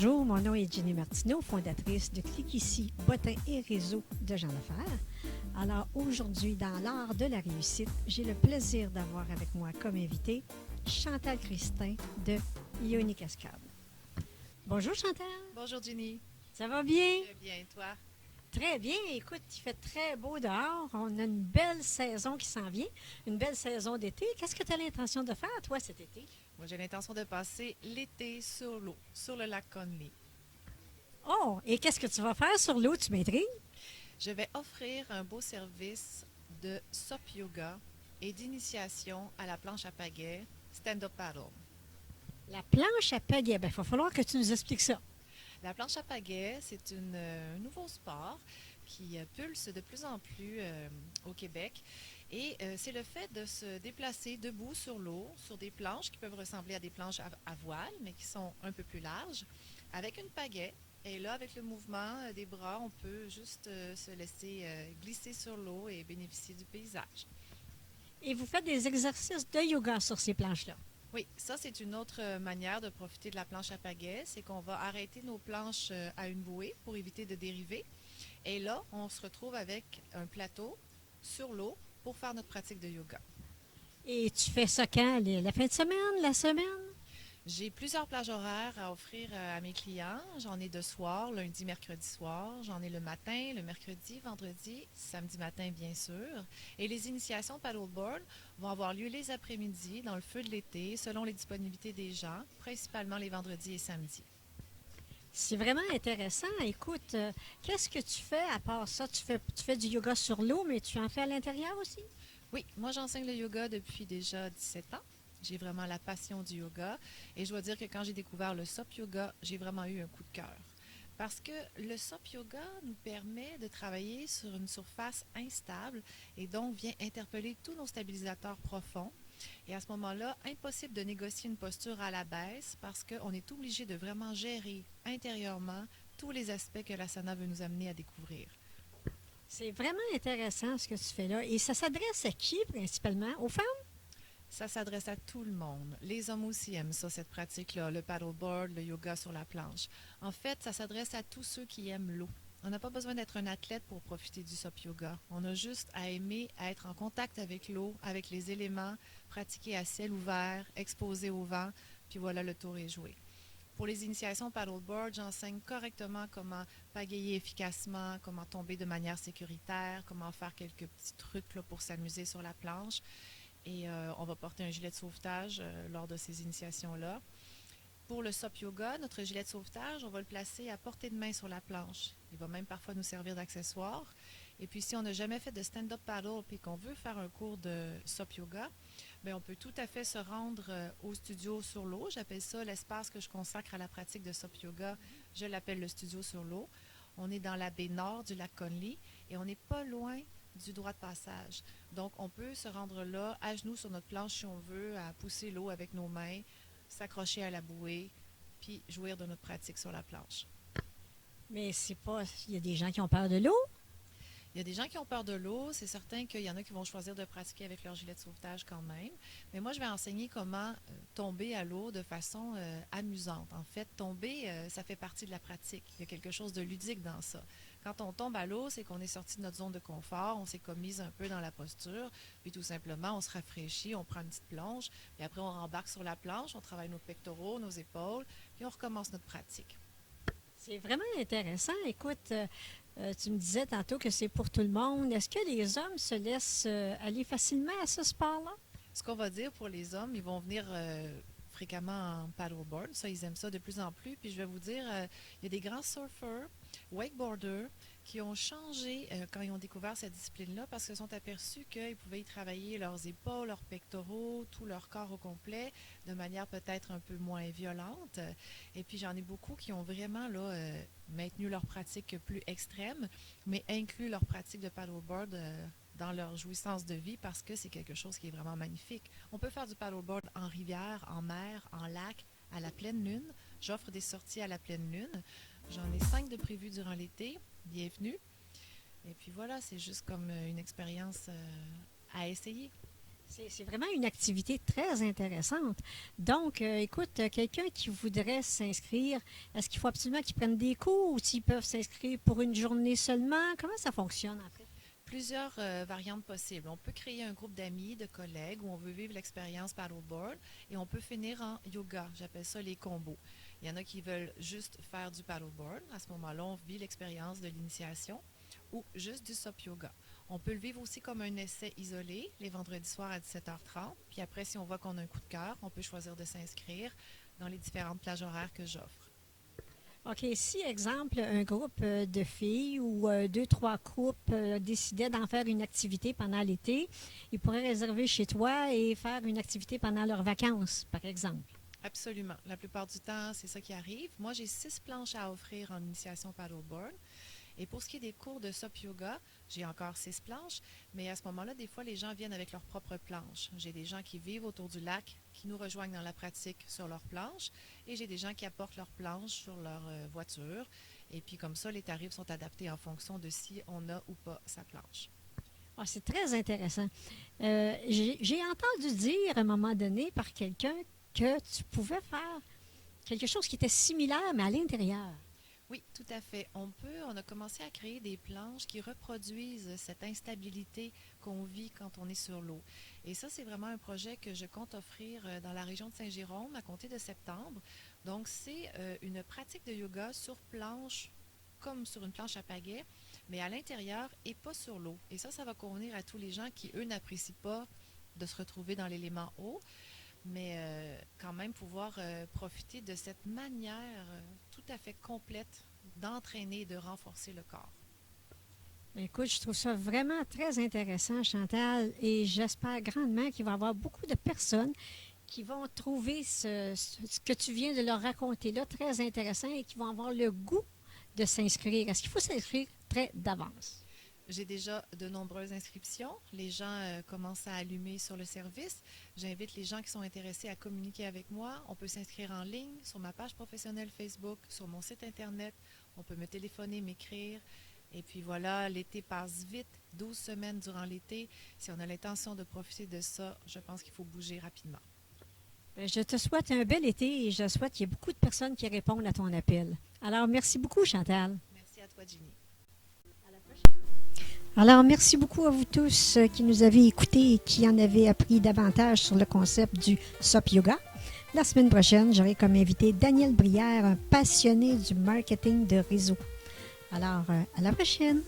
Bonjour, mon nom est Jenny Martineau, fondatrice de Clique ici, bottin et réseau de gens d'affaires. Alors aujourd'hui, dans l'art de la réussite, j'ai le plaisir d'avoir avec moi comme invité Chantal Christin de Ioni Cascade. Bonjour Chantal. Bonjour Jenny. Ça va bien? Très bien, toi? Très bien. Écoute, il fait très beau dehors. On a une belle saison qui s'en vient, une belle saison d'été. Qu'est-ce que tu as l'intention de faire, toi, cet été? Moi, j'ai l'intention de passer l'été sur l'eau, sur le lac Conley. Oh, et qu'est-ce que tu vas faire sur l'eau, tu m'intrigues? Je vais offrir un beau service de SOP yoga et d'initiation à la planche à pagaie stand-up paddle. La planche à pagaie. Il va falloir que tu nous expliques ça. La planche à pagaie, c'est un nouveau sport qui pulse de plus en plus au Québec. Et c'est le fait de se déplacer debout sur l'eau, sur des planches qui peuvent ressembler à des planches à voile, mais qui sont un peu plus larges, avec une pagaie. Et là, avec le mouvement des bras, on peut juste se laisser glisser sur l'eau et bénéficier du paysage. Et vous faites des exercices de yoga sur ces planches-là. Oui, ça, c'est une autre manière de profiter de la planche à pagaie, c'est qu'on va arrêter nos planches à une bouée pour éviter de dériver. Et là, on se retrouve avec un plateau sur l'eau pour faire notre pratique de yoga. Et tu fais ça quand? La fin de semaine, la semaine? J'ai plusieurs plages horaires à offrir à mes clients. J'en ai de soir, lundi, mercredi soir. J'en ai le matin, le mercredi, vendredi, samedi matin, bien sûr. Et les initiations paddleboard vont avoir lieu les après-midi, dans le feu de l'été, selon les disponibilités des gens, principalement les vendredis et samedis. C'est vraiment intéressant. Écoute, qu'est-ce que tu fais à part ça? Tu fais du yoga sur l'eau, mais tu en fais à l'intérieur aussi? Oui, moi j'enseigne le yoga depuis déjà 17 ans. J'ai vraiment la passion du yoga et je dois dire que quand j'ai découvert le SOP yoga, j'ai vraiment eu un coup de cœur. Parce que le SOP yoga nous permet de travailler sur une surface instable et donc vient interpeller tous nos stabilisateurs profonds. Et à ce moment-là, impossible de négocier une posture à la baisse parce qu'on est obligé de vraiment gérer intérieurement tous les aspects que l'asana veut nous amener à découvrir. C'est vraiment intéressant ce que tu fais là. Et ça s'adresse à qui principalement? Aux femmes? Ça s'adresse à tout le monde. Les hommes aussi aiment ça, cette pratique-là, le paddleboard, le yoga sur la planche. En fait, ça s'adresse à tous ceux qui aiment l'eau. On n'a pas besoin d'être un athlète pour profiter du SOP yoga. On a juste à aimer, à être en contact avec l'eau, avec les éléments, pratiquer à ciel ouvert, exposé au vent, puis voilà, le tour est joué. Pour les initiations paddleboard, j'enseigne correctement comment pagayer efficacement, comment tomber de manière sécuritaire, comment faire quelques petits trucs là, pour s'amuser sur la planche. Et on va porter un gilet de sauvetage lors de ces initiations-là. Pour le SOP yoga, notre gilet de sauvetage, on va le placer à portée de main sur la planche. Il va même parfois nous servir d'accessoire. Et puis, si on n'a jamais fait de stand-up paddle et qu'on veut faire un cours de SOP yoga, bien, on peut tout à fait se rendre au studio sur l'eau. J'appelle ça l'espace que je consacre à la pratique de SOP yoga. Je l'appelle le studio sur l'eau. On est dans la baie nord du lac Conley et on n'est pas loin du droit de passage. Donc, on peut se rendre là, à genoux sur notre planche si on veut, à pousser l'eau avec nos mains, s'accrocher à la bouée, puis jouir de notre pratique sur la planche. Mais c'est pas. Il y a des gens qui ont peur de l'eau. Il y a des gens qui ont peur de l'eau. C'est certain qu'il y en a qui vont choisir de pratiquer avec leur gilet de sauvetage quand même. Mais moi, je vais enseigner comment tomber à l'eau de façon amusante. En fait, tomber, ça fait partie de la pratique. Il y a quelque chose de ludique dans ça. Quand on tombe à l'eau, c'est qu'on est sorti de notre zone de confort, on s'est commise un peu dans la posture, puis tout simplement, on se rafraîchit, on prend une petite plonge, puis après, on embarque sur la planche, on travaille nos pectoraux, nos épaules, puis on recommence notre pratique. C'est vraiment intéressant. Écoute, tu me disais tantôt que c'est pour tout le monde. Est-ce que les hommes se laissent aller facilement à ce sport-là? Ce qu'on va dire pour les hommes, ils vont venir fréquemment en paddleboard. Ça, ils aiment ça de plus en plus. Puis je vais vous dire, il y a des grands surfeurs, wakeboarders, qui ont changé quand ils ont découvert cette discipline-là parce qu'ils se sont aperçus qu'ils pouvaient y travailler leurs épaules, leurs pectoraux, tout leur corps au complet, de manière peut-être un peu moins violente. Et puis j'en ai beaucoup qui ont vraiment là, maintenu leur pratique plus extrême, mais inclus leur pratique de paddleboard dans leur jouissance de vie parce que c'est quelque chose qui est vraiment magnifique. On peut faire du paddleboard en rivière, en mer, en lac, à la pleine lune. J'offre des sorties à la pleine lune. J'en ai 5 de prévues durant l'été. Bienvenue. Et puis voilà, c'est juste comme une expérience à essayer. C'est vraiment une activité très intéressante. Donc, écoute, quelqu'un qui voudrait s'inscrire, est-ce qu'il faut absolument qu'ils prennent des cours ou s'ils peuvent s'inscrire pour une journée seulement? Comment ça fonctionne en fait? Plusieurs variantes possibles. On peut créer un groupe d'amis, de collègues où on veut vivre l'expérience paddleboard et on peut finir en yoga. J'appelle ça les combos. Il y en a qui veulent juste faire du paddleboard. À ce moment-là, on vit l'expérience de l'initiation ou juste du SUP yoga. On peut le vivre aussi comme un essai isolé les vendredis soirs à 17h30. Puis après, si on voit qu'on a un coup de cœur, on peut choisir de s'inscrire dans les différentes plages horaires que j'offre. OK, si, exemple, un groupe de filles ou deux, trois couples décidaient d'en faire une activité pendant l'été, ils pourraient réserver chez toi et faire une activité pendant leurs vacances, par exemple. Absolument. La plupart du temps, c'est ça qui arrive. Moi, j'ai 6 planches à offrir en initiation paddleboard. Et pour ce qui est des cours de SUP yoga, j'ai encore 6 planches, mais à ce moment-là, des fois, les gens viennent avec leurs propres planches. J'ai des gens qui vivent autour du lac, qui nous rejoignent dans la pratique sur leurs planches, et j'ai des gens qui apportent leurs planches sur leur voiture. Et puis comme ça, les tarifs sont adaptés en fonction de si on a ou pas sa planche. Ah, c'est très intéressant. J'ai entendu dire à un moment donné par quelqu'un que tu pouvais faire quelque chose qui était similaire, mais à l'intérieur. Oui, tout à fait. On a commencé à créer des planches qui reproduisent cette instabilité qu'on vit quand on est sur l'eau. Et ça, c'est vraiment un projet que je compte offrir dans la région de Saint-Jérôme à compter de septembre. Donc, c'est une pratique de yoga sur planche, comme sur une planche à pagaie, mais à l'intérieur et pas sur l'eau. Et ça va convenir à tous les gens qui, eux, n'apprécient pas de se retrouver dans l'élément eau, mais quand même pouvoir profiter de cette manière tout à fait complète d'entraîner et de renforcer le corps. Écoute, je trouve ça vraiment très intéressant, Chantal, et j'espère grandement qu'il va y avoir beaucoup de personnes qui vont trouver ce que tu viens de leur raconter là très intéressant et qui vont avoir le goût de s'inscrire. Est-ce qu'il faut s'inscrire très d'avance? J'ai déjà de nombreuses inscriptions. Les gens commencent à allumer sur le service. J'invite les gens qui sont intéressés à communiquer avec moi. On peut s'inscrire en ligne sur ma page professionnelle Facebook, sur mon site Internet. On peut me téléphoner, m'écrire. Et puis voilà, l'été passe vite, 12 semaines durant l'été. Si on a l'intention de profiter de ça, je pense qu'il faut bouger rapidement. Je te souhaite un bel été et je souhaite qu'il y ait beaucoup de personnes qui répondent à ton appel. Alors, merci beaucoup, Chantal. Merci à toi, Ginny. Alors, merci beaucoup à vous tous qui nous avez écoutés et qui en avez appris davantage sur le concept du SUP Yoga. La semaine prochaine, j'aurai comme invité Daniel Brière, un passionné du marketing de réseau. Alors, à la prochaine!